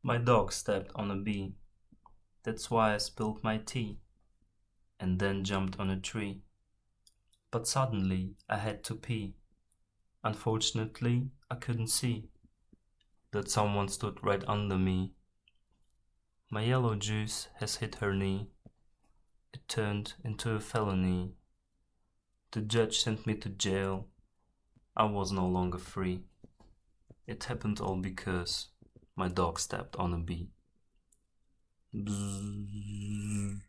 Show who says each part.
Speaker 1: My dog stepped on a bee. That's why I spilled my tea, and then jumped on a tree. But suddenly I had to pee. Unfortunately, I couldn't see that someone stood right under me. My yellow juice has hit her knee. It turned into a felony. The judge sent me to jail. I was no longer free. It happened all because my dog stepped on a bee. Bzzz.